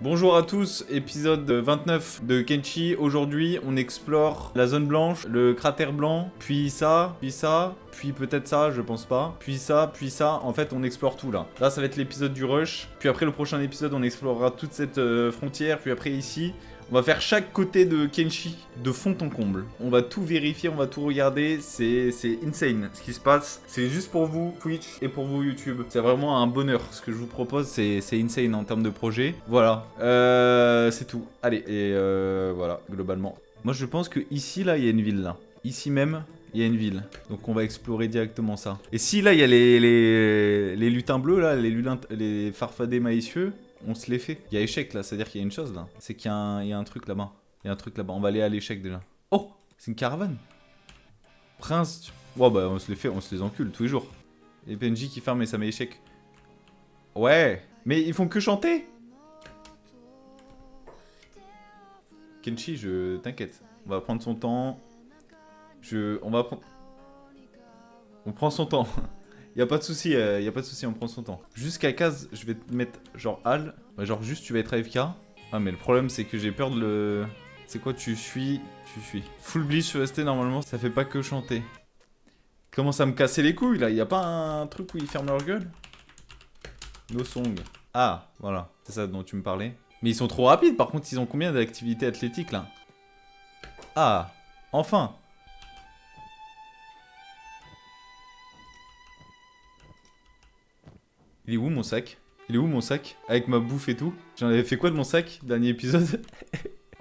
Bonjour à tous, épisode 29 de Kenshi. Aujourd'hui, on explore la zone blanche, le cratère blanc, puis ça, puis peut-être ça, je pense pas. Puis ça. En fait, on explore tout là. Là, ça va être l'épisode du rush. Puis après, le prochain épisode, on explorera toute cette frontière. Puis après, ici, on va faire chaque côté de Kenshi de fond en comble. On va tout vérifier, on va tout regarder. C'est insane ce qui se passe. C'est juste pour vous Twitch et pour vous YouTube. C'est vraiment un bonheur. Ce que je vous propose, c'est insane en termes de projet. Voilà. C'est tout. Allez, et voilà, globalement. Moi, je pense que ici, là, il y a une ville, là. Ici même, il y a une ville. Donc, on va explorer directement ça. Et si, là, il y a les lutins bleus, là, les farfadets maïcieux, on se les fait. Il y a échec, là. C'est-à-dire qu'il y a une chose, là. C'est qu'il y a un truc là-bas. Il y a un truc là-bas. On va aller à l'échec, déjà. Oh, c'est une caravane. Prince. Ouais, bah, on se les fait. On se les encule tous les jours. Les PNJ qui ferment et ça met échec. Ouais. Mais ils font que chanter. Kenshi, je t'inquiète. On va prendre son temps. On va prendre... On prend son temps. Y a pas de souci, on prend son temps. Jusqu'à case, je vais te mettre genre Al. Ouais, genre juste tu vas être AFK. Ah mais le problème c'est que j'ai peur de le... C'est quoi, tu suis. Full bleach sur ST normalement, ça fait pas que chanter. Commence à me casser les couilles là, y a pas un truc où ils ferment leur gueule? No song. Ah, voilà, c'est ça dont tu me parlais. Mais ils sont trop rapides, par contre, ils ont combien d'activités athlétiques, là? Ah, enfin. Il est où, mon sac? Il est où, mon sac? Avec ma bouffe et tout. J'en avais fait quoi de mon sac, dernier épisode?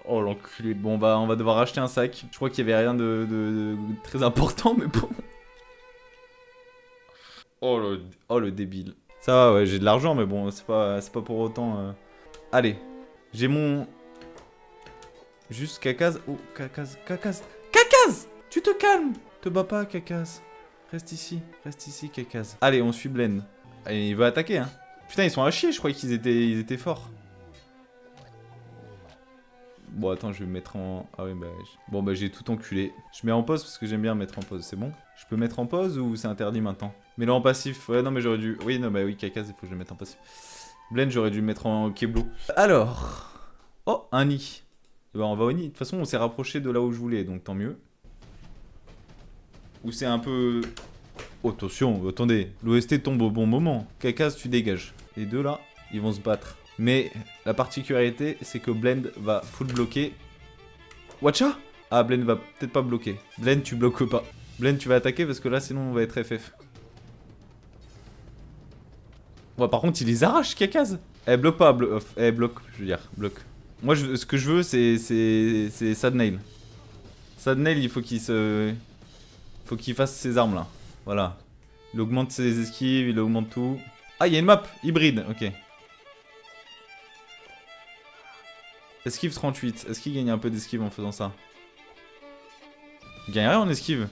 Oh, l'enculé. Bon, bah, on va devoir acheter un sac. Je crois qu'il y avait rien de très important, mais bon. Oh, le débile. Ça va, ouais, j'ai de l'argent, mais bon, c'est pas pour autant... Allez. J'ai mon... Juste Cacaz. Oh, Cacaz. Cacaz! Tu te calmes! Te bats pas, Cacaz. Reste ici, Cacaz. Allez, on suit Blend. Et il veut attaquer, hein. Putain, ils sont à chier, je croyais qu'ils étaient forts. Bon, attends, je vais me mettre en... Ah oui, bah... Bon, bah, j'ai tout enculé. Je mets en pause parce que j'aime bien mettre en pause, c'est bon? Je peux mettre en pause ou c'est interdit maintenant? Mets-le en passif. Ouais, non, mais j'aurais dû... Oui, non, bah oui, Cacaz, il faut que je le mette en passif. Blend, j'aurais dû le mettre en Keblo. Alors... Oh, un nid. Bah on va au nid. De toute façon, on s'est rapproché de là où je voulais, donc tant mieux. Ou c'est un peu... Oh, attention, attendez. L'OST tombe au bon moment. Cacaz, tu dégages. Les deux là, ils vont se battre. Mais la particularité, c'est que Blend va full bloquer. Watcha? Ah, Blend va peut-être pas bloquer. Blend, tu bloques pas. Blend, tu vas attaquer parce que là, sinon, on va être FF. Ouais, par contre, il les arrache, Cacaz. Eh, bloque pas, bloque, je veux dire, bloque. Moi, ce que je veux, c'est Sadnail. Sadnail, il faut qu'il se... Faut qu'il fasse ses armes, là. Voilà. Il augmente ses esquives, il augmente tout. Ah, il y a une map hybride, ok. Esquive 38. Est-ce qu'il gagne un peu d'esquive en faisant ça? Il gagne rien en esquive.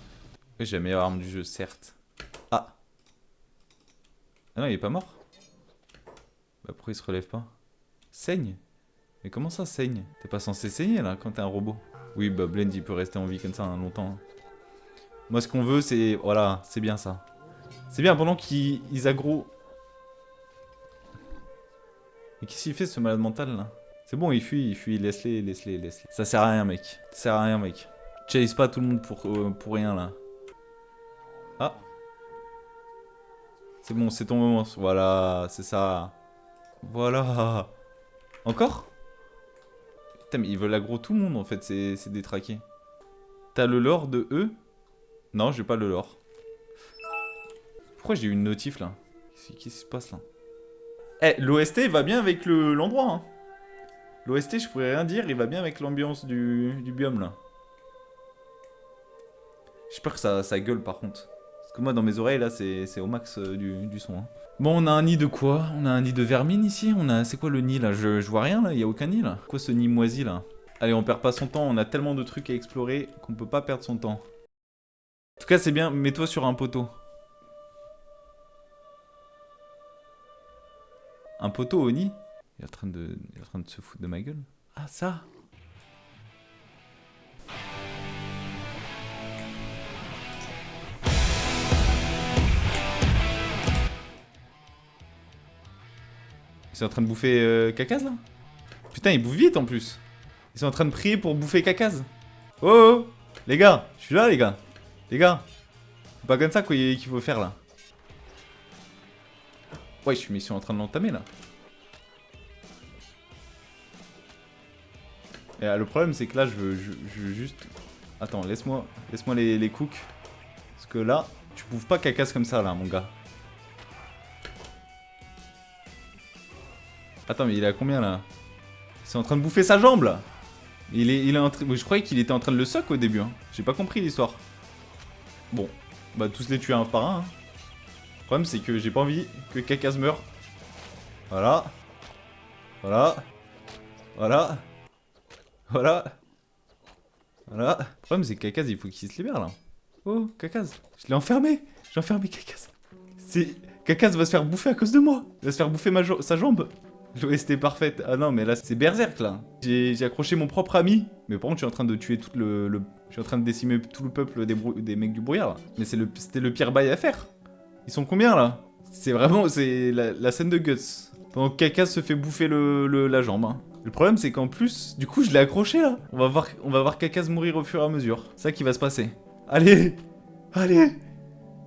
Oui, j'ai la meilleure arme du jeu, certes. Ah. Ah non, il est pas mort. Bah, pourquoi il se relève pas? Saigne. Mais comment ça saigne? T'es pas censé saigner là quand t'es un robot? Oui, bah Blend il peut rester en vie comme ça longtemps. Moi ce qu'on veut c'est... Voilà, c'est bien ça. C'est bien pendant qu'ils aggro... Mais qu'est-ce qu'il fait ce malade mental là? C'est bon, il fuit, laisse-les. Ça sert à rien mec. Ça sert à rien mec. Chase pas tout le monde pour rien là. Ah. C'est bon, c'est ton moment. Voilà, c'est ça. Voilà. Encore? Putain, mais ils veulent aggro tout le monde en fait, c'est détraqué. T'as le lore de eux? Non, j'ai pas le lore. Pourquoi j'ai eu une notif là? Qu'est-ce qui se passe là? Eh, l'OST va bien avec l'endroit. Hein. L'OST, je pourrais rien dire, il va bien avec l'ambiance du biome là. J'espère que ça gueule par contre. Parce que moi, dans mes oreilles là, c'est au max du son. Hein. Bon, on a un nid de quoi? On a un nid de vermine ici? C'est quoi le nid là? Je vois rien là, y a aucun nid là. Quoi ce nid moisi là? Allez, on perd pas son temps, on a tellement de trucs à explorer qu'on peut pas perdre son temps. En tout cas, c'est bien, mets-toi sur un poteau. Un poteau au nid? Il est en train de se foutre de ma gueule. Ah, ça? C'est en train de bouffer Cacaz là? Putain, ils bouffent vite en plus. Ils sont en train de prier pour bouffer Cacaz. Oh, oh, les gars, je suis là, les gars. Les gars, c'est pas comme ça qu'il faut faire là. Ouais, mais ils sont en train de l'entamer là. Et le problème, c'est que là, je veux juste. Attends, laisse-moi les cooks. Parce que là, tu bouffes pas Cacaz comme ça là, mon gars. Attends, mais il est à combien là? C'est en train de bouffer sa jambe là. Il est en train... Je croyais qu'il était en train de le suck au début. Hein. J'ai pas compris l'histoire. Bon, bah tous les tuer un par un. Hein. Le problème c'est que j'ai pas envie que Cacaz meure. Voilà. Voilà. Voilà. Voilà. Voilà. Le problème c'est que Cacaz il faut qu'il se libère là. Oh, Cacaz. Je l'ai enfermé. J'ai enfermé Cacaz. Cacaz va se faire bouffer à cause de moi. Il va se faire bouffer sa jambe. L'OST parfaite. Ah non, mais là, c'est berserk, là. J'ai accroché mon propre ami. Mais par contre, je suis en train de tuer tout le... Je suis en train de décimer tout le peuple des mecs du brouillard, là. Mais c'était le pire bail à faire. Ils sont combien, là? C'est vraiment... C'est la scène de Guts. Pendant que Cacaz se fait bouffer la jambe, hein. Le problème, c'est qu'en plus... Du coup, je l'ai accroché, là. On va voir Cacaz mourir au fur et à mesure. C'est ça qui va se passer. Allez. Allez.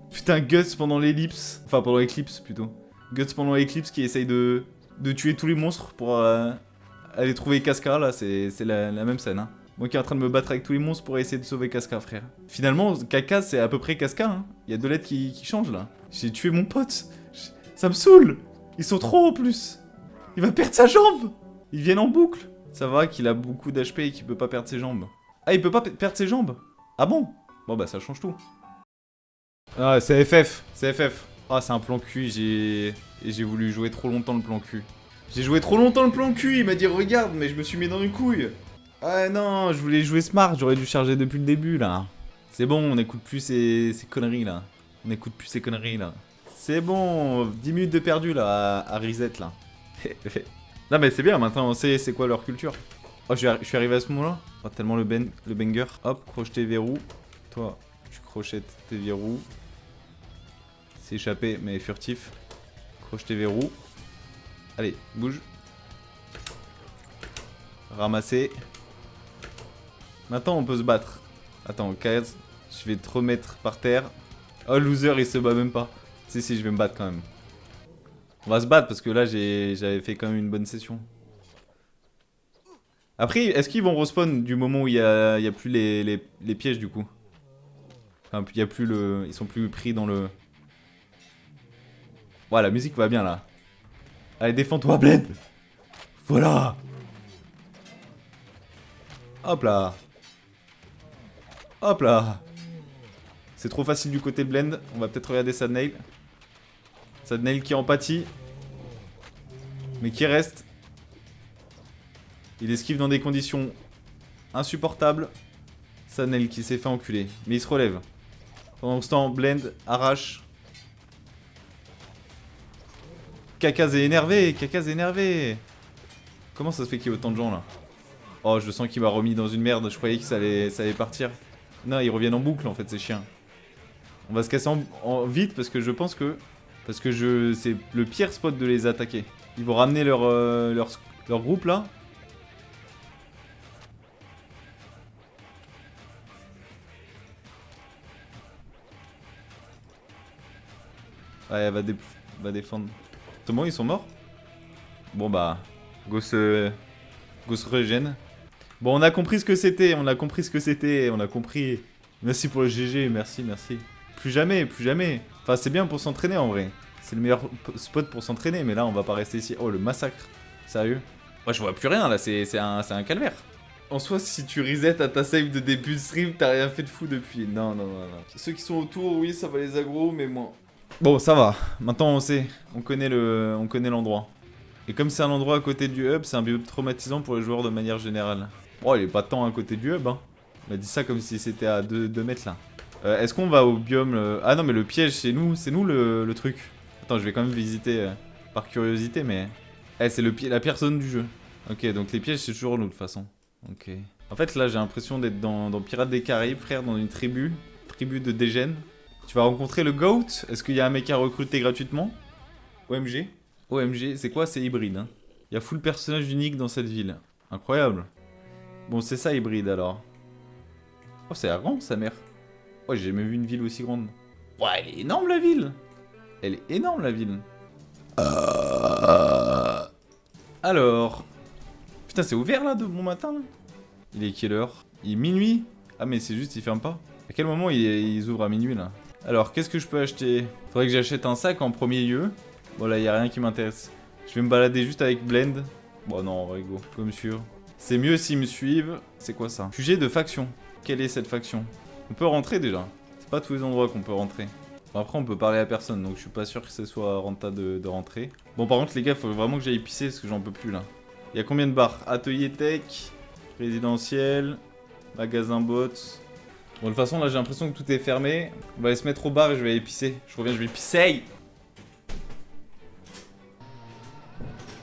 Putain, Guts pendant l'ellipse. Enfin, pendant l'éclipse, plutôt. Guts pendant l'éclipse qui essaye de tuer tous les monstres pour aller trouver Casca, là, c'est la même scène. Hein. Moi qui est en train de me battre avec tous les monstres pour essayer de sauver Casca, frère. Finalement, Cacaz, c'est à peu près Casca. Hein. Il y a deux lettres qui changent, là. J'ai tué mon pote. Ça me saoule. Ils sont trop, en plus. Il va perdre sa jambe. Ils viennent en boucle. Ça va qu'il a beaucoup d'HP et qu'il peut pas perdre ses jambes. Ah, il peut pas perdre ses jambes? Ah bon? Bon, bah, ça change tout. Ah, c'est FF. C'est FF. Ah, c'est un plan cul, j'ai voulu jouer trop longtemps le plan cul. J'ai joué trop longtemps le plan cul, il m'a dit regarde, mais je me suis mis dans une couille. Ah non, je voulais jouer smart, j'aurais dû charger depuis le début là. C'est bon, on n'écoute plus ces conneries là. On n'écoute plus ces conneries là. C'est bon, 10 minutes de perdu là, à reset là. Non mais c'est bien, maintenant on sait c'est quoi leur culture. Oh, je suis arrivé à ce moment là. Oh, tellement le banger. Hop, crocheter verrou. Toi, tu crochettes tes verrous. S'échapper, mais furtif. Crocheter verrou. Allez, bouge. Ramasser. Maintenant, on peut se battre. Attends, Kaz, je vais te remettre par terre. Oh, loser, il se bat même pas. Si, je vais me battre quand même. On va se battre parce que là, j'avais fait quand même une bonne session. Après, est-ce qu'ils vont respawn du moment où il y a plus les pièges du coup? Enfin, il y a plus le... Ils sont plus pris dans le... Ouais, la musique va bien là. Allez, défends-toi, Blend. Voilà. Hop là. Hop là. C'est trop facile du côté Blend. On va peut-être regarder Sadnail. Sadnail qui empathie. Mais qui reste. Il esquive dans des conditions insupportables. Sadnail qui s'est fait enculer. Mais il se relève. Pendant ce temps, Blend arrache. Cacaz est énervé, Comment ça se fait qu'il y ait autant de gens là? Oh, je sens qu'il m'a remis dans une merde, je croyais que ça allait partir. Non, ils reviennent en boucle en fait, ces chiens. On va se casser en vite parce que je pense que... c'est le pire spot de les attaquer. Ils vont ramener leur groupe là. Ouais, elle va défendre. Comment ils sont morts? Bon bah, go se régène. Bon, on a compris ce que c'était, on a compris. Merci pour le GG, merci. Plus jamais. Enfin, c'est bien pour s'entraîner en vrai. C'est le meilleur spot pour s'entraîner, mais là, on va pas rester ici. Oh, le massacre. Sérieux? Moi, je vois plus rien là, c'est un calvaire. En soi, si tu reset à ta save de début de stream, t'as rien fait de fou depuis. Non. Ceux qui sont autour, oui, ça va les aggro, mais moi... Bon, ça va. Maintenant, on sait. On connaît l'endroit. Et comme c'est un endroit à côté du hub, c'est un biome traumatisant pour les joueurs de manière générale. Oh, il est pas tant à côté du hub, hein. On a dit ça comme si c'était à 2 mètres, là. Est-ce qu'on va au biome... Ah non, mais le piège, c'est nous le truc. Attends, je vais quand même visiter par curiosité, mais... Eh, c'est la pire zone du jeu. Ok, donc les pièges, c'est toujours nous, de toute façon. Ok. En fait, là, j'ai l'impression d'être dans Pirates des Caraïbes, frère, dans une tribu de dégènes. Tu vas rencontrer le GOAT. Est-ce qu'il y a un mec à recruter gratuitement? OMG. OMG, c'est quoi? C'est hybride, hein. Il y a full personnage unique dans cette ville. Incroyable. Bon, c'est ça, hybride, alors. Oh, c'est grand, sa mère. Oh, j'ai jamais vu une ville aussi grande. Ouais, elle est énorme, la ville. Elle est énorme, la ville. Alors... Putain, c'est ouvert, là, de bon matin, là. Il est quelle heure? Il est minuit? Ah, mais c'est juste, il ferme pas. À quel moment ils ouvrent à minuit, là? Alors, qu'est-ce que je peux acheter? Faudrait que j'achète un sac en premier lieu. Bon, là, y a rien qui m'intéresse. Je vais me balader juste avec Blend. Bon, non, Rigo, comme sûr. C'est mieux s'ils me suivent. C'est quoi ça? QG de faction. Quelle est cette faction? On peut rentrer déjà. C'est pas tous les endroits qu'on peut rentrer. Bon, après, on peut parler à personne, donc je suis pas sûr que ce soit rentable de rentrer. Bon, par contre, les gars, faut vraiment que j'aille pisser parce que j'en peux plus là. Il y a combien de bars? Atelier tech, résidentiel, magasin bots. Bon, de toute façon, là, j'ai l'impression que tout est fermé. On va aller se mettre au bar et je vais aller pisser. Je reviens, je vais pisser.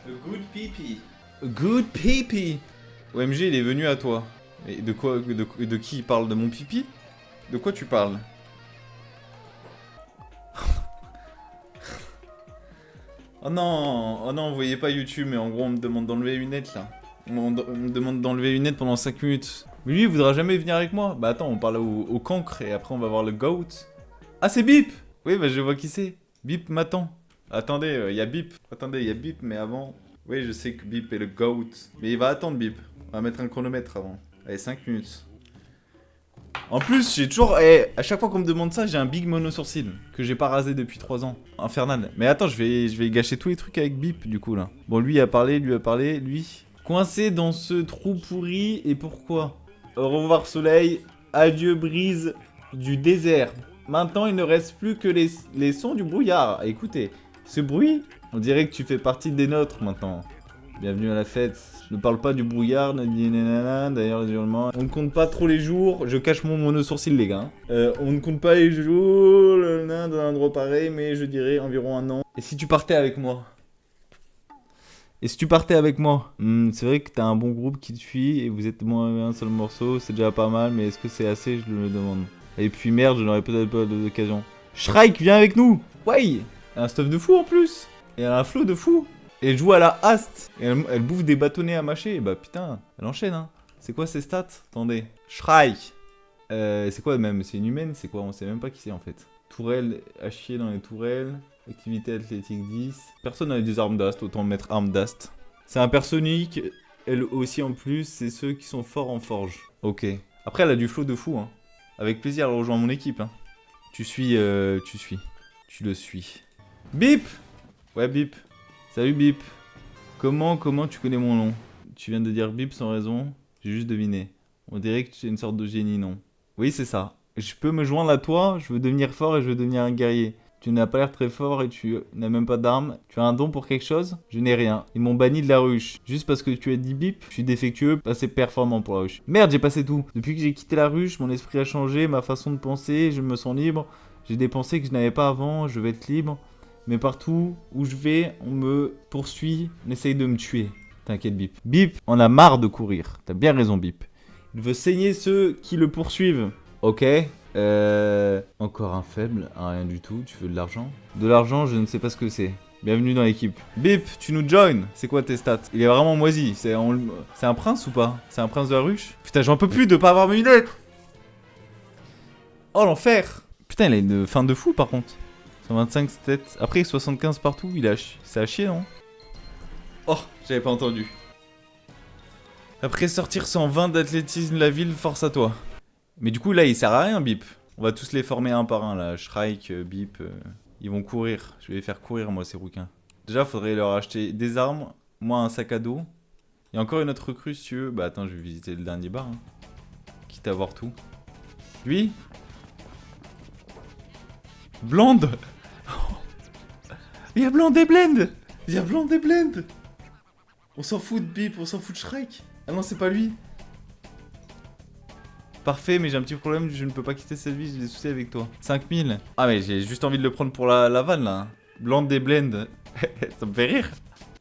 A good pee-pee. A good pee-pee. OMG, il est venu à toi. Mais de quoi, de qui il parle? De mon pipi? De quoi tu parles? Oh non, vous voyez pas YouTube, mais en gros, on me demande d'enlever une lunette là. On me demande d'enlever une lunette pendant 5 minutes. Mais lui, il voudra jamais venir avec moi. Bah attends, on parle au cancre et après on va voir le goat. Ah, c'est Bip! Oui, bah je vois qui c'est. Bip m'attend. Attendez, il y a Bip. Attendez, il y a Bip, mais avant... Oui, je sais que Bip est le goat. Mais il va attendre Bip. On va mettre un chronomètre avant. Allez, 5 minutes. En plus, j'ai toujours... à chaque fois qu'on me demande ça, j'ai un big mono sourcil que j'ai pas rasé depuis 3 ans. Infernal. Mais attends, je vais gâcher tous les trucs avec Bip, du coup, là. Bon, lui a parlé, lui. Coincé dans ce trou pourri, et pourquoi? Au revoir soleil, adieu brise du désert. Maintenant, il ne reste plus que les sons du brouillard. Écoutez, ce bruit, on dirait que tu fais partie des nôtres maintenant. Bienvenue à la fête. Ne parle pas du brouillard, d'ailleurs les hurlements. On ne compte pas trop les jours. Je cache mon mono sourcil, les gars. On ne compte pas les jours dans un endroit pareil, mais je dirais environ 1 an. Et si tu partais avec moi? C'est vrai que t'as un bon groupe qui te suit et vous êtes moins un seul morceau, c'est déjà pas mal, mais est-ce que c'est assez? Je me demande. Et puis merde, je n'aurais peut-être pas l'occasion. Shrike, viens avec nous! Ouais! Elle a un stuff de fou en plus! Et elle a un flow de fou! Et elle joue à la haste. Et elle bouffe des bâtonnets à mâcher. Et bah putain, elle enchaîne hein. C'est quoi ses stats? Attendez. Shrike. C'est quoi même? C'est une humaine? C'est quoi? On sait même pas qui c'est en fait. Tourelle à chier dans les tourelles. Activité athlétique 10. Personne n'a des armes d'ast, autant mettre armes d'ast. C'est un perso unique. Elle aussi en plus, c'est ceux qui sont forts en forge. Ok. Après elle a du flow de fou hein. Avec plaisir elle rejoint mon équipe hein. Tu le suis. Bip! Ouais Bip. Salut Bip. Comment tu connais mon nom? Tu viens de dire Bip sans raison. J'ai juste deviné. On dirait que tu es une sorte de génie, non? Oui, c'est ça. Je peux me joindre à toi, je veux devenir fort et je veux devenir un guerrier. Tu n'as pas l'air très fort et tu n'as même pas d'armes. Tu as un don pour quelque chose? Je n'ai rien. Ils m'ont banni de la ruche. Juste parce que tu as dit Bip, je suis défectueux, pas assez performant pour la ruche. Merde, j'ai passé tout. Depuis que j'ai quitté la ruche, mon esprit a changé, ma façon de penser, je me sens libre. J'ai des pensées que je n'avais pas avant, je vais être libre. Mais partout où je vais, on me poursuit, on essaye de me tuer. T'inquiète Bip. Bip en a marre de courir. T'as bien raison Bip. Il veut saigner ceux qui le poursuivent. Ok. Encore un faible, rien du tout. Tu veux de l'argent? De l'argent, je ne sais pas ce que c'est. Bienvenue dans l'équipe. Bip, tu nous joins. C'est quoi tes stats? Il est vraiment moisi. C'est un prince ou pas? C'est un prince de la ruche? Putain, j'en peux plus de pas avoir mes lunettes. Oh l'enfer. Putain, il a une fin de fou par contre. 125 têtes. Après 75 partout, c'est à chier non? Oh, j'avais pas entendu. Après sortir 120 d'athlétisme la ville, force à toi. Mais du coup là il sert à rien Bip. On va tous les former un par un là. Shrike, Bip, ils vont courir. Je vais les faire courir moi ces rouquins. Déjà faudrait leur acheter des armes, moi un sac à dos. Il y a encore une autre recrue si tu veux. Bah attends je vais visiter le dernier bar. Hein. Quitte à voir tout. Lui Blonde. Il y a Blonde et Blend. Il y a Blonde et Blend. On s'en fout de Bip, on s'en fout de Shrek. Ah non, c'est pas lui. Parfait, mais j'ai un petit problème, je ne peux pas quitter cette vie, j'ai des soucis avec toi. 5000. Ah mais j'ai juste envie de le prendre pour la vanne là. Blonde et Blend. Ça me fait rire.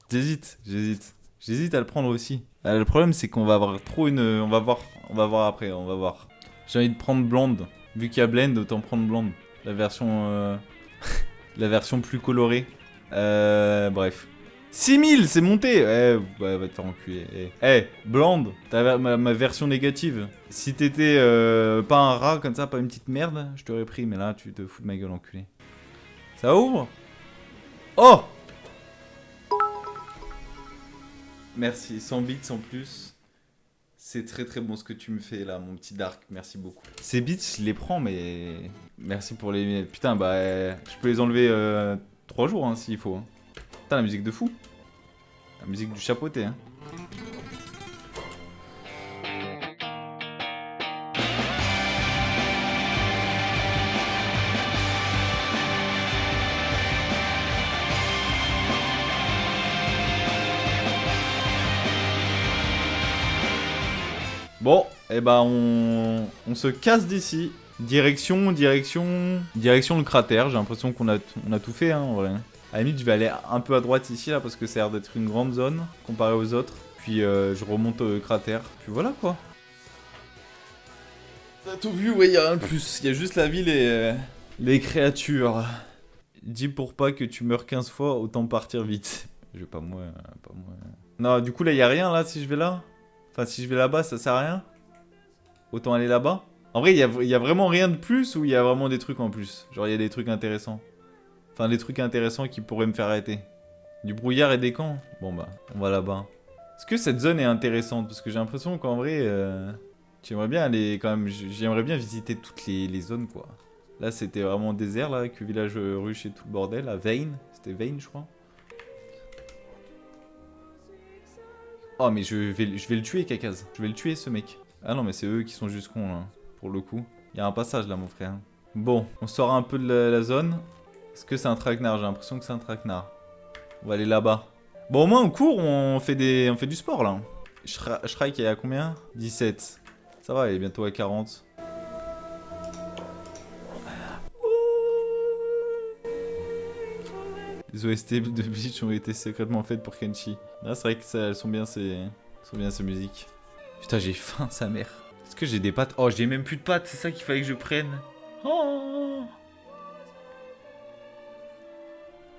J'hésite à le prendre aussi. Le problème c'est qu'on va avoir trop une... On va voir après, on va voir. J'ai envie de prendre Blonde. Vu qu'il y a Blend, autant prendre Blonde. La version... la version plus colorée. Bref. 6000, c'est monté. Ouais, va te faire enculer. Blonde, t'as ma version négative. Si t'étais pas un rat comme ça, pas une petite merde, je t'aurais pris. Mais là, tu te fous de ma gueule, enculé. Ça ouvre? Oh! Merci, 100 bits en plus. C'est très très bon ce que tu me fais là, mon petit Dark. Merci beaucoup. Ces bits, je les prends, mais... Merci pour les... Putain, bah... je peux les enlever 3 jours, hein, s'il faut. Putain, la musique de fou. La musique du chapeauté, hein. Bon, et bah on se casse d'ici. Direction le cratère. J'ai l'impression qu'on a tout fait, hein, en vrai. À la limite, je vais aller un peu à droite ici, là, parce que ça a l'air d'être une grande zone, comparé aux autres. Puis je remonte au cratère. Puis voilà, quoi. T'as tout vu, ouais, y'a rien de plus. Y'a juste la ville et les créatures. Dis pour pas que tu meurs 15 fois, autant partir vite. Je vais pas moi. Non, du coup, là, y'a rien, là, si je vais là. Enfin, si je vais là-bas, ça sert à rien. Autant aller là-bas. En vrai, il y a vraiment rien de plus ou il y a vraiment des trucs en plus? Genre, il y a des trucs intéressants. Enfin, des trucs intéressants qui pourraient me faire arrêter. Du brouillard et des camps. Bon, bah, on va là-bas. Est-ce que cette zone est intéressante? Parce que j'ai l'impression qu'en vrai, j'aimerais bien aller quand même... J'aimerais bien visiter toutes les zones, quoi. Là, c'était vraiment désert, là, avec le village ruche et tout le bordel. À Vayne. C'était Vayne, je crois. Oh, mais je vais le tuer, Kakaz. Je vais le tuer, ce mec. Ah non, mais c'est eux qui sont juste cons, là. Pour le coup. Il y a un passage, là, mon frère. Bon, on sort un peu de la zone. Est-ce que c'est un traquenard? J'ai l'impression que c'est un traquenard. On va aller là-bas. Bon, au moins, on court, on fait du sport, là. Shrike, il est à combien? 17. Ça va, il est bientôt à 40. Les OST de Bleach ont été secrètement faites pour Kenshi. Là, c'est vrai que elles sont bien ces musiques. Putain, j'ai faim, sa mère. Est-ce que j'ai des pâtes? Oh, j'ai même plus de pâtes, c'est ça qu'il fallait que je prenne. Oh,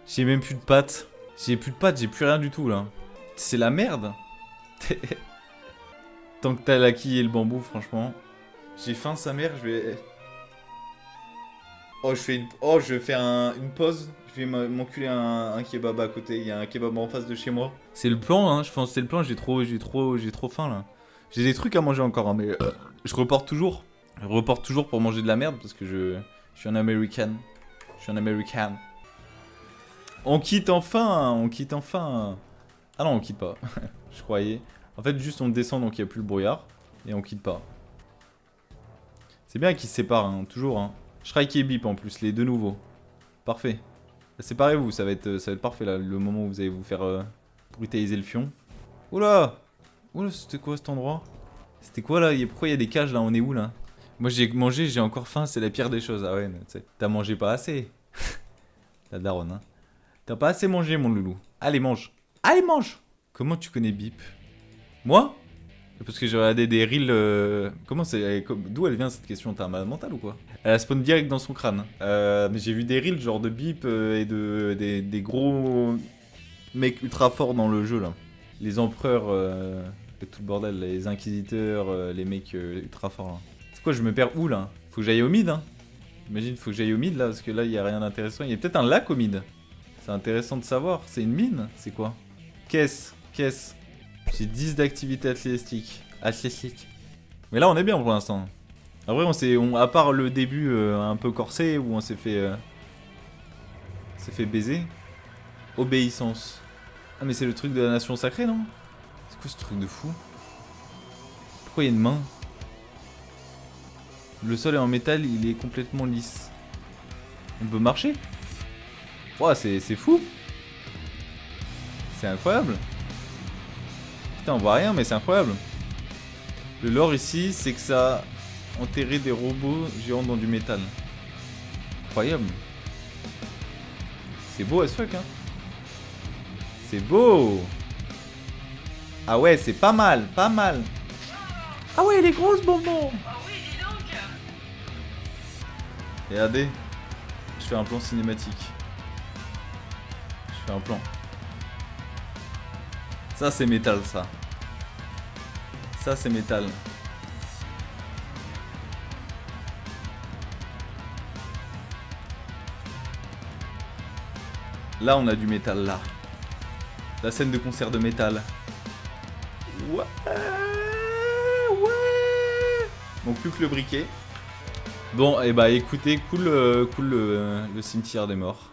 j'ai même plus de pâtes. J'ai plus de pâtes, j'ai plus rien du tout, là. C'est la merde. Tant que t'as l'acquis et le bambou, franchement. J'ai faim, sa mère, je vais... Oh, je vais faire une pause. Je vais m'enculer un kebab à côté. Il y a un kebab en face de chez moi. C'est le plan, hein. Je pense que c'est le plan. J'ai trop faim, là. J'ai des trucs à manger encore, hein, mais je reporte toujours. Je reporte toujours pour manger de la merde parce que je suis un American. Je suis un American. On quitte enfin. Ah non, on quitte pas. Je croyais. En fait, juste on descend donc il n'y a plus le brouillard. Et on quitte pas. C'est bien qu'ils se séparent, hein, toujours, hein. Shrike et Bip en plus, les deux nouveaux. Parfait. Séparez-vous, ça va être parfait là, le moment où vous allez vous faire brutaliser le fion. Oula! Oula, c'était quoi cet endroit? C'était quoi là? Pourquoi il y a des cages là? On est où là? Moi j'ai mangé, j'ai encore faim, c'est la pire des choses. Ah ouais, tu sais. T'as mangé pas assez. La daronne, hein. T'as pas assez mangé, mon loulou. Allez, mange. Allez, mange! Comment tu connais Bip? Moi? Parce que j'ai regardé des reels. Comment c'est? D'où elle vient cette question? T'as un malade mental ou quoi? Elle a spawn direct dans son crâne. Mais j'ai vu des reels genre de Bip et des gros mecs ultra forts dans le jeu là. Les empereurs et tout le bordel, les inquisiteurs, les mecs ultra forts là. C'est quoi, je me perds où là? Faut que j'aille au mid, hein? J'imagine faut que j'aille au mid là, parce que là il y a rien d'intéressant. Il y a peut-être un lac au mid. C'est intéressant de savoir. C'est une mine? C'est quoi? Caisse. J'ai 10 d'activité athlétique. Mais là, on est bien pour l'instant. Après, à part le début un peu corsé où on s'est fait baiser. Obéissance. Ah, mais c'est le truc de la nation sacrée, non? C'est quoi ce truc de fou? Pourquoi il y a une main? Le sol est en métal, il est complètement lisse. On peut marcher? Ouah, c'est fou. C'est incroyable. Putain, on voit rien, mais c'est incroyable. Le lore ici, c'est que ça a enterré des robots géants dans du métal. Incroyable. C'est beau as fuck, hein. C'est beau. Ah ouais, c'est pas mal. Ah ouais, les grosses bonbons. Regardez. Je fais un plan cinématique. Ça, c'est métal, ça. Ça, c'est métal. Là, on a du métal, là. La scène de concert de métal. Ouais. Ouais. Bon, plus que le briquet. Bon, et bah écoutez, cool, le cimetière des morts.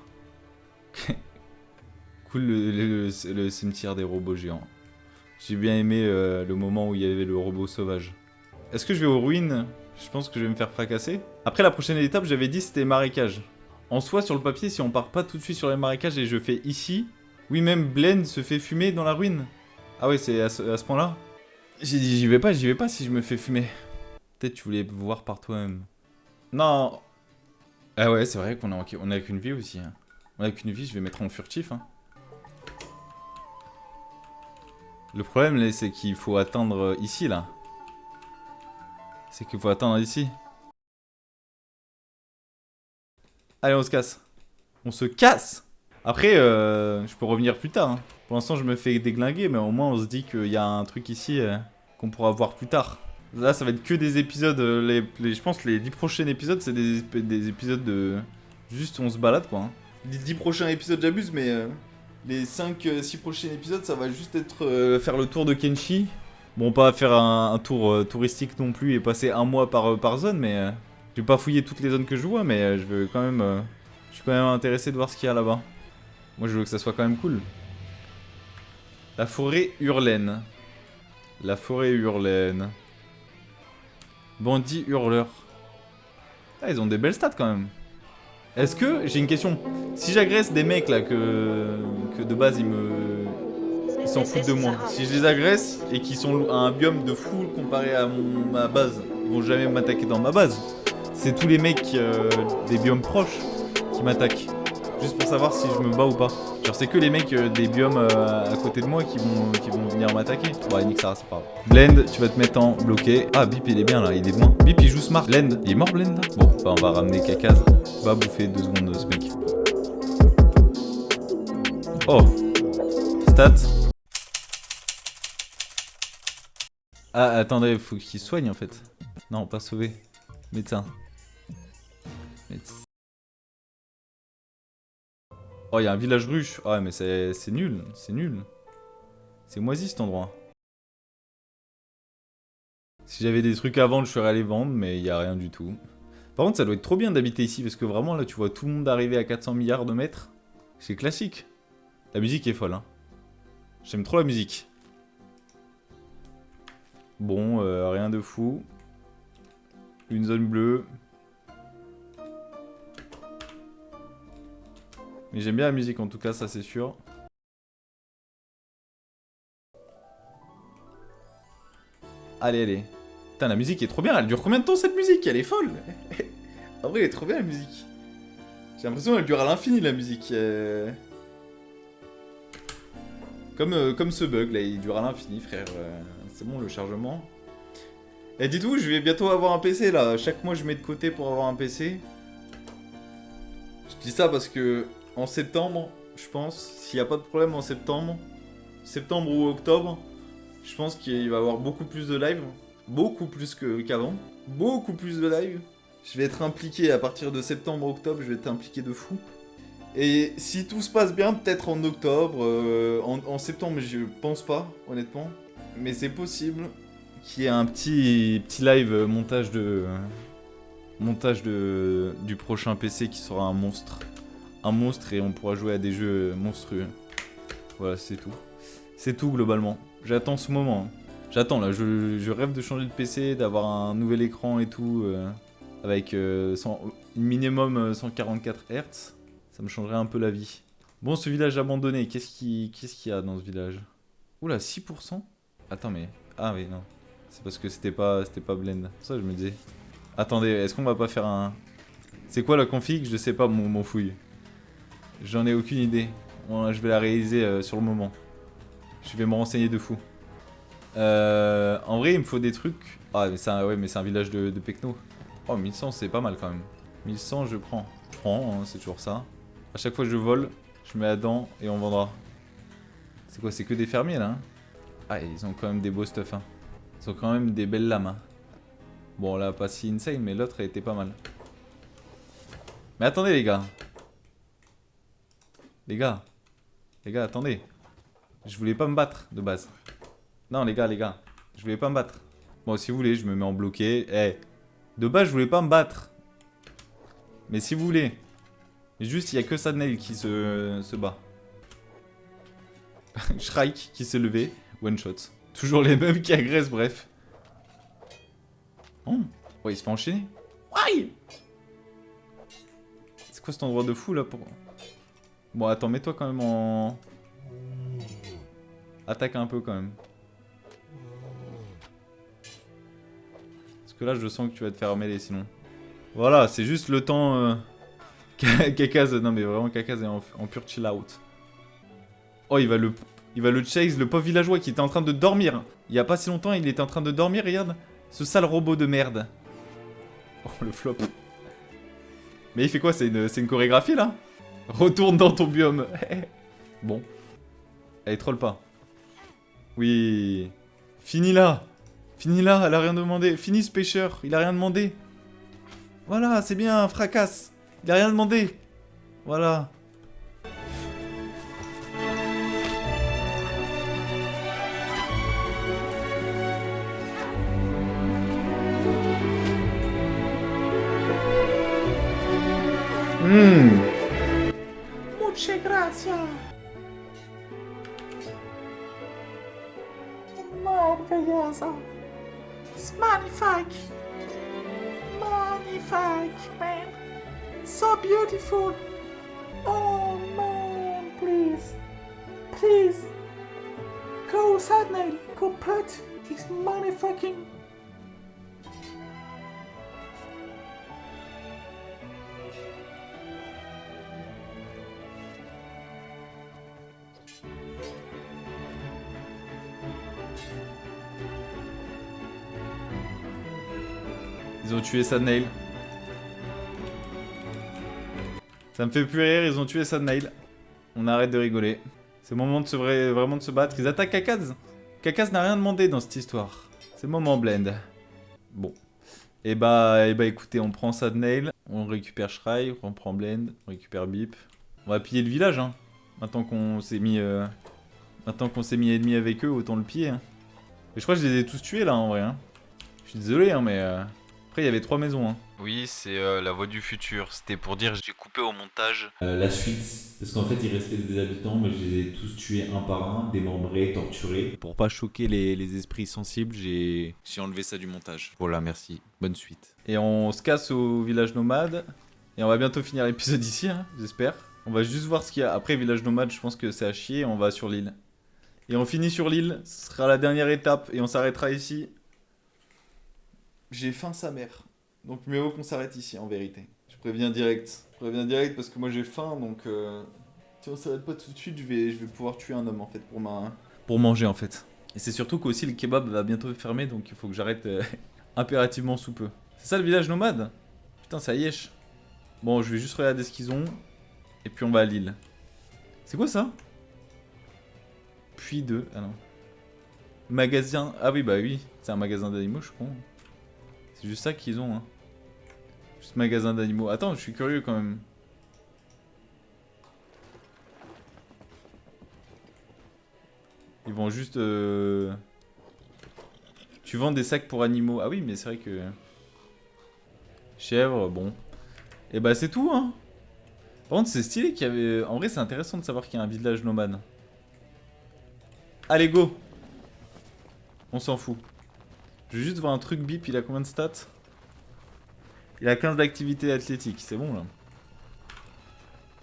Cool le cimetière des robots géants. J'ai bien aimé le moment où il y avait le robot sauvage. Est-ce que je vais aux ruines? Je pense que je vais me faire fracasser. Après, la prochaine étape, j'avais dit c'était marécage. En soi, sur le papier, si on part pas tout de suite sur les marécages et je fais ici... Oui, même Blend se fait fumer dans la ruine. Ah ouais, c'est à ce point-là. J'ai dit j'y vais pas si je me fais fumer. Peut-être tu voulais voir par toi-même. Non. Ah ouais, c'est vrai qu'on a qu'une vie aussi. Hein. On a qu'une vie, je vais mettre en furtif. Hein. Le problème, là, c'est qu'il faut atteindre ici, là. C'est qu'il faut atteindre ici. Allez, on se casse. On se casse. Après, je peux revenir plus tard. Hein. Pour l'instant, je me fais déglinguer, mais au moins, on se dit qu'il y a un truc ici qu'on pourra voir plus tard. Là, ça va être que des épisodes. Je pense que les 10 prochains épisodes, c'est des épisodes de... Juste, on se balade, quoi. Hein. Les 10 prochains épisodes, j'abuse, mais... les 5-6 prochains épisodes, ça va juste être faire le tour de Kenshi. Bon, pas faire un tour touristique non plus et passer un mois par zone, mais... je vais pas fouiller toutes les zones que je vois, mais je veux quand même... je suis quand même intéressé de voir ce qu'il y a là-bas. Moi, je veux que ça soit quand même cool. La forêt Hurlaine. La forêt Hurlaine. Bandit hurleur. Ah, ils ont des belles stats quand même. Est-ce que... J'ai une question. Si j'agresse des mecs là que de base ils s'en foutent de moi. Si je les agresse et qu'ils sont à un biome de fou comparé à ma base, ils vont jamais m'attaquer dans ma base. C'est tous les mecs des biomes proches qui m'attaquent. Juste pour savoir si je me bats ou pas. Genre c'est que les mecs des biomes à côté de moi qui vont venir m'attaquer. Ouais, nique ça, c'est pas grave. Blend, tu vas te mettre en bloqué. Ah, Bip il est bien là, il est loin. Bip il joue smart. Blend, il est mort Blend là. Bon, bah on va ramener Kakaz. Va bouffer 2 secondes ce mec. Oh. Stats. Ah, attendez, faut qu'il soigne en fait. Non, pas sauver. Médecin. Médecin. Oh, il y a un village ruche. Ah, mais c'est nul. C'est nul. C'est moisi cet endroit. Si j'avais des trucs à vendre, je serais allé vendre, mais il n'y a rien du tout. Par contre, ça doit être trop bien d'habiter ici, parce que vraiment, là, tu vois tout le monde arriver à 400 milliards de mètres. C'est classique. La musique est folle, hein. J'aime trop la musique. Bon, rien de fou. Une zone bleue. Mais j'aime bien la musique en tout cas, ça c'est sûr. Allez, allez. Putain, la musique est trop bien. Elle dure combien de temps cette musique? Elle est folle. En vrai, elle est trop bien la musique. J'ai l'impression qu'elle dure à l'infini la musique. Comme ce bug là, il dure à l'infini, frère. C'est bon le chargement. Et dites-vous, je vais bientôt avoir un PC là. Chaque mois, je mets de côté pour avoir un PC. Je dis ça parce que en septembre, je pense, s'il n'y a pas de problème en septembre ou octobre, je pense qu'il va y avoir beaucoup plus de live. Beaucoup plus qu'avant. Beaucoup plus de live. Je vais être impliqué à partir de septembre-octobre, je vais être impliqué de fou. Et si tout se passe bien, peut-être en octobre, en septembre, je pense pas, honnêtement. Mais c'est possible qu'il y ait un petit live montage du prochain PC qui sera un monstre. Un monstre et on pourra jouer à des jeux monstrueux. Voilà, c'est tout. C'est tout globalement. J'attends ce moment. J'attends là, je rêve de changer de PC, d'avoir un nouvel écran et tout, avec minimum 144 Hz. Ça me changerait un peu la vie. Bon, ce village abandonné, qu'est-ce qu'il y a dans ce village? Oula, 6%? Attends, mais... Ah oui, non. C'est parce que c'était pas Blend. C'est ça que je me disais. Attendez, est-ce qu'on va pas faire un... C'est quoi la config? Je sais pas, mon fouille. J'en ai aucune idée. Bon, je vais la réaliser sur le moment. Je vais me renseigner de fou. En vrai, il me faut des trucs... Ah, mais c'est un village de Pecno. Oh, 1100, c'est pas mal quand même. 1100, je prends. Je prends, hein, c'est toujours ça. À chaque fois que je vole, je mets la dent et on vendra. C'est quoi? C'est que des fermiers là, hein? Ah, ils ont quand même des beaux stuff, hein. Ils ont quand même des belles lames, hein. Bon, là, pas si insane, mais l'autre était pas mal. Mais attendez, les gars. Les gars. Les gars, attendez. Je voulais pas me battre, de base. Non, les gars, les gars. Je voulais pas me battre. Bon, si vous voulez, je me mets en bloqué. Eh, de base, je voulais pas me battre. Mais si vous voulez. Juste, il y a que Sadnail qui se bat. Shrike qui s'est levé. One shot. Toujours les mêmes qui agressent, bref. Oh. Ouais, il se fait enchaîner. Why? C'est quoi cet endroit de fou là pour... Bon, attends, mets-toi quand même en... Attaque un peu quand même. Parce que là, je sens que tu vas te faire mêler sinon. Voilà, c'est juste le temps... Kakaz, non mais vraiment Kakaz est en pur chill out. Oh, il va le chase, le pauvre villageois qui était en train de dormir. Il y a pas si longtemps, il était en train de dormir, regarde. Ce sale robot de merde. Oh, le flop. Mais il fait quoi? C'est une chorégraphie là? Retourne dans ton biome. Bon. Allez, troll pas. Oui. Fini là. Fini là, elle a rien demandé. Fini ce pêcheur, il a rien demandé. Voilà, c'est bien, fracasse. Il a rien demandé. Voilà. Muchas gracias. Maravilloso. It's magnifique. Magnifique, man. So beautiful. Oh man, please. Please. Go Sadnail. Go put. It's magnifique. Ils ont tué Sadnail. Ça me fait plus rire, ils ont tué Sadnail. On arrête de rigoler. C'est le moment de vraiment de se battre. Ils attaquent Kakaz. Kakaz n'a rien demandé dans cette histoire. C'est le moment blend. Bon. Et bah écoutez, on prend Sadnail, on récupère Shrike, on prend Blend, on récupère Bip. On va piller le village, hein. Maintenant qu'on s'est mis ennemi avec eux, autant le piller. Hein. Et je crois que je les ai tous tués là en vrai. Hein. Je suis désolé, hein, mais... Après, il y avait 3 maisons. Hein. Oui, c'est la voix du futur. C'était pour dire j'ai coupé au montage. La suite, parce qu'en fait il restait des habitants, mais je les ai tous tués un par un, démembrés, torturés. Pour pas choquer les esprits sensibles, j'ai enlevé ça du montage. Voilà, merci. Bonne suite. Et on se casse au village nomade. Et on va bientôt finir l'épisode ici, hein, j'espère. On va juste voir ce qu'il y a. Après, village nomade, je pense que c'est à chier. On va sur l'île. Et on finit sur l'île. Ce sera la dernière étape. Et on s'arrêtera ici. J'ai faim sa mère. Donc mieux vaut qu'on s'arrête ici, en vérité. Je préviens direct. Parce que moi j'ai faim, donc... Si on s'arrête pas tout de suite, je vais pouvoir tuer un homme, en fait, pour manger, en fait. Et c'est surtout qu'aussi le kebab va bientôt fermer, donc il faut que j'arrête impérativement sous peu. C'est ça le village nomade? Putain, ça y est. Bon, je vais juste regarder ce qu'ils ont. Et puis on va à l'île. C'est quoi ça? Puis 2, ah non. Magasin... Ah oui, bah oui, c'est un magasin d'animaux, je crois. C'est juste ça qu'ils ont, hein. Juste magasin d'animaux. Attends, je suis curieux quand même. Ils vont juste... Tu vends des sacs pour animaux. Ah oui, mais c'est vrai que... Chèvre, bon. Et bah c'est tout, hein. Par contre, c'est stylé qu'il y avait... En vrai, c'est intéressant de savoir qu'il y a un village nomade. Allez, go. On s'en fout. Je vais juste voir un truc bip, il a combien de stats? Il a 15 d'activité athlétique, c'est bon là.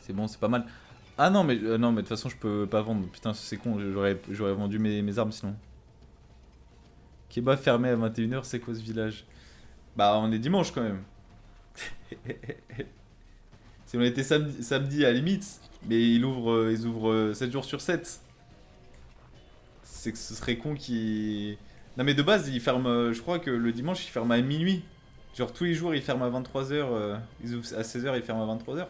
C'est bon, c'est pas mal. Ah non, mais de toute façon, je peux pas vendre. Putain, c'est con, j'aurais vendu mes armes sinon. Kebab fermé à 21 h, c'est quoi ce village? Bah, on est dimanche quand même. Si on était samedi à la limite, mais ils ouvrent 7 jours sur 7. C'est que ce serait con qu'ils... Non mais de base, ils ferment, je crois que le dimanche, ils ferment à minuit. Genre tous les jours, ils ferment à 23 h, ils ouvrent à 16 h, ils ferment à 23 h.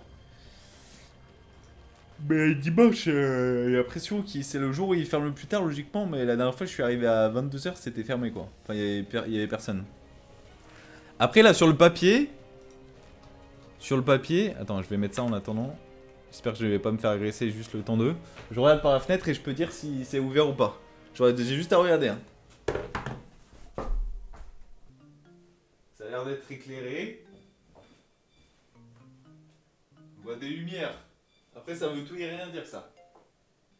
Mais dimanche, j'ai l'impression que c'est le jour où il ferme le plus tard, logiquement. Mais la dernière fois, je suis arrivé à 22h, c'était fermé, quoi. Enfin, il y avait personne. Après, là, sur le papier... Sur le papier... Attends, je vais mettre ça en attendant. J'espère que je vais pas me faire agresser juste le temps d'eux. Je regarde par la fenêtre et je peux dire si c'est ouvert ou pas. J'ai juste à regarder, hein. Ça a l'air d'être éclairé. On voit des lumières. Après, ça veut tout et rien dire, ça.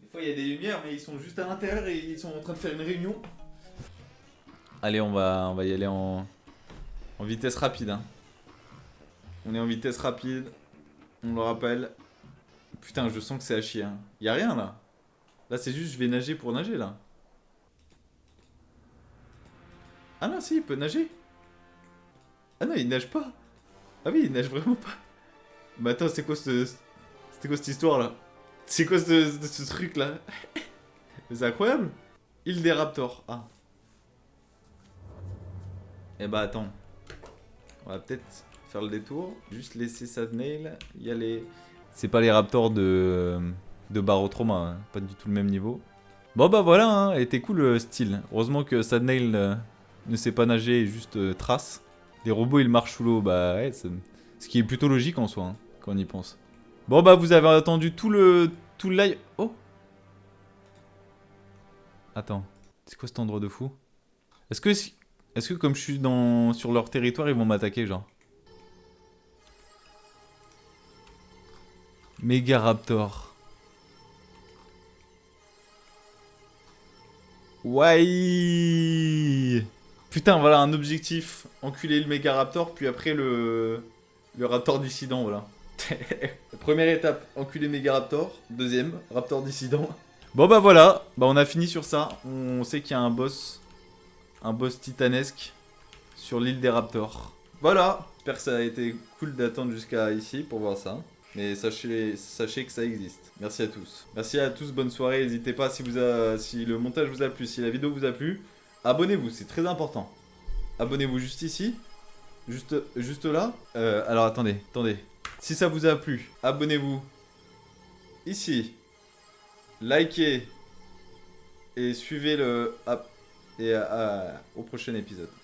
Des fois, il y a des lumières, mais ils sont juste à l'intérieur et ils sont en train de faire une réunion. Allez, on va y aller en vitesse rapide, hein. On est en vitesse rapide. On le rappelle. Putain, je sens que c'est à chier, hein. Y a rien, là. Là, c'est juste, je vais nager pour nager, là. Ah non, si, il peut nager. Ah non, il nage pas. Ah oui, il nage vraiment pas. Mais attends, c'était quoi cette histoire là? C'est quoi ce truc là? Mais c'est incroyable. Île des Raptors. Ah. Eh bah attends. On va peut-être faire le détour. Juste laisser Sadnail y aller. C'est pas les Raptors de Barotrauma, hein. Pas du tout le même niveau. Bon bah voilà, hein. Elle était cool le style. Heureusement que Sadnail ne sait pas nager et juste trace. Les robots ils marchent sous l'eau, bah ouais, ce qui est plutôt logique en soi, hein, quand on y pense. Bon bah vous avez attendu tout le live. Oh. Attends, c'est quoi cet endroit de fou? Est-ce que comme je suis sur leur territoire, ils vont m'attaquer genre? Méga Raptor. Ouais. Putain, voilà un objectif. Enculer le Méga Raptor, puis après le Raptor dissident, voilà. Première étape, enculer Megaraptor. Deuxième, Raptor dissident. Bon bah voilà, bah on a fini sur ça. On sait qu'il y a un boss titanesque sur l'île des Raptors. Voilà, j'espère que ça a été cool d'attendre jusqu'à ici pour voir ça. Mais sachez que ça existe. Merci à tous. Merci à tous, bonne soirée. N'hésitez pas si le montage vous a plu, si la vidéo vous a plu. Abonnez-vous, c'est très important. Abonnez-vous juste ici. Juste là. Alors attendez. Si ça vous a plu, abonnez-vous ici, likez et suivez le... au prochain épisode.